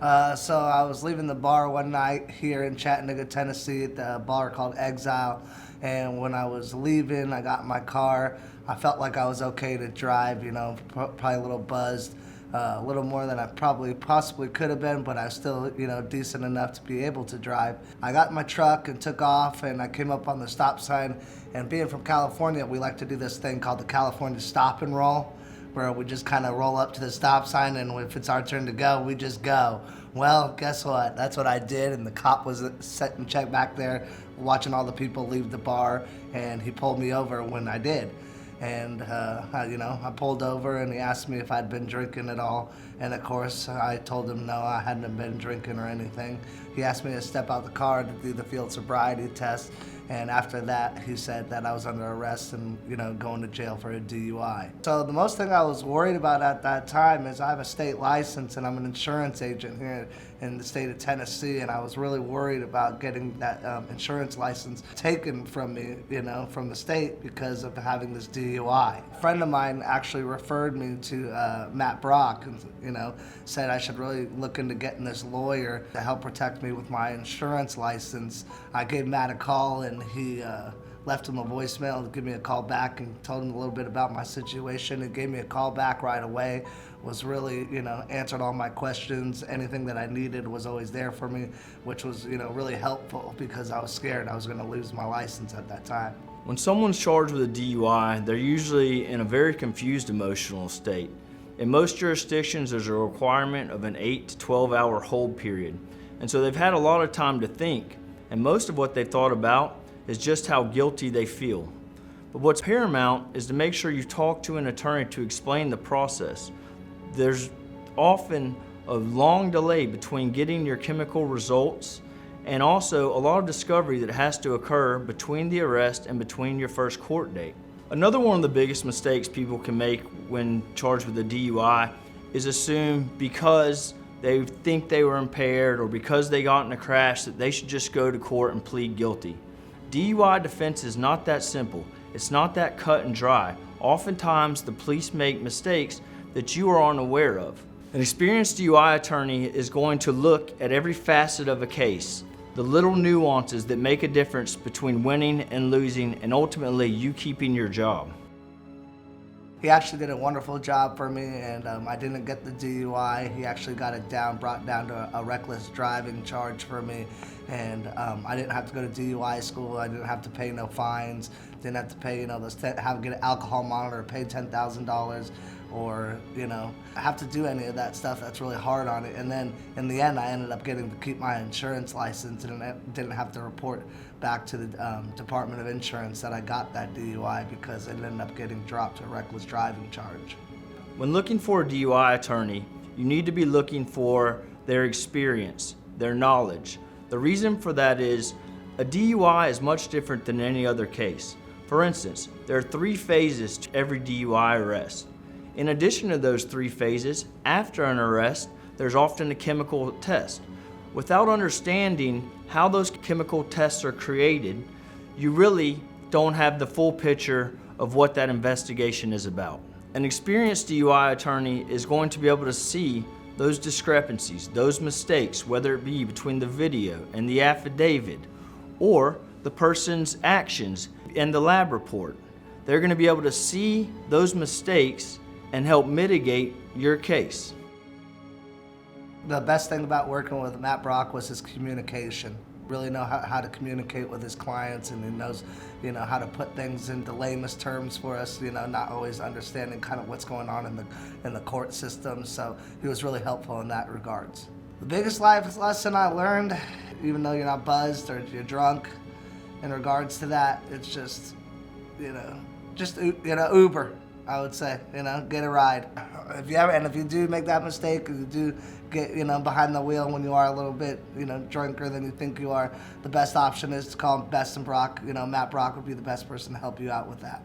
So I was leaving the bar one night here in Chattanooga, Tennessee, at the bar called 𝐬𝐮𝐬𝐫𝐞. And when I was leaving, I got in my car. I felt like I was okay to drive, probably a little buzzed, a little more than I possibly could have been, but I was still, decent enough to be able to drive. I got in my truck and took off, and I came up on the stop sign. And being from California, we like to do this thing called the California stop and roll, where we just kind of roll up to the stop sign, and if it's our turn to go, we just go. Well, guess what? That's what I did, and the cop was setting check back there, watching all the people leave the bar, and he pulled me over when I did. And, I pulled over, and he asked me if I'd been drinking at all. And, of course, I told him no, I hadn't been drinking or anything. He asked me to step out the car to do the field sobriety test. And after that, he said that I was under arrest and, going to jail for a DUI. So the most thing I was worried about at that time is I have a state license and I'm an insurance agent here in the state of Tennessee, and I was really worried about getting that insurance license taken from me, from the state because of having this DUI. A friend of mine actually referred me to Matt Brock and, said I should really look into getting this lawyer to help protect me with my insurance license. I gave Matt a call, and he left him a voicemail to give me a call back and told him a little bit about my situation. He gave me a call back right away, was really, answered all my questions. Anything that I needed was always there for me, which was, really helpful because I was scared I was going to lose my license at that time. When someone's charged with a DUI, they're usually in a very confused emotional state. In most jurisdictions, there's a requirement of an 8 to 12 hour hold period. And so they've had a lot of time to think, and most of what they've thought about is just how guilty they feel. But what's paramount is to make sure you talk to an attorney to explain the process. There's often a long delay between getting your chemical results and also a lot of discovery that has to occur between the arrest and between your first court date. Another one of the biggest mistakes people can make when charged with a DUI is assume because they think they were impaired or because they got in a crash that they should just go to court and plead guilty. DUI defense is not that simple. It's not that cut and dry. Oftentimes the police make mistakes that you are unaware of. An experienced DUI attorney is going to look at every facet of a case, the little nuances that make a difference between winning and losing, and ultimately you keeping your job. He actually did a wonderful job for me, and I didn't get the DUI. He actually got it brought down to a reckless driving charge for me, and I didn't have to go to DUI school. I didn't have to pay no fines. Didn't have to pay, get an alcohol monitor, pay $10,000, or have to do any of that stuff that's really hard on it. And then in the end, I ended up getting to keep my insurance license, and I didn't have to report back to the Department of Insurance that I got that DUI because it ended up getting dropped to a reckless driving charge. When looking for a DUI attorney, you need to be looking for their experience, their knowledge. The reason for that is a DUI is much different than any other case. For instance, there are 3 phases to every DUI arrest. In addition to those 3 phases, after an arrest, there's often a chemical test. Without understanding how those chemical tests are created, you really don't have the full picture of what that investigation is about. An experienced DUI attorney is going to be able to see those discrepancies, those mistakes, whether it be between the video and the affidavit or the person's actions and the lab report. They're going to be able to see those mistakes and help mitigate your case. The best thing about working with Matt Brock was his communication. Really know how to communicate with his clients, and he knows, how to put things into layman's terms for us, not always understanding kind of what's going on in the court system. So he was really helpful in that regards. The biggest life lesson I learned, even though you're not buzzed or you're drunk, in regards to that, it's just, Uber. I would say, get a ride. If you do make that mistake, if you do get, behind the wheel when you are a little bit, drunker than you think you are, the best option is to call Best and Brock. Matt Brock would be the best person to help you out with that.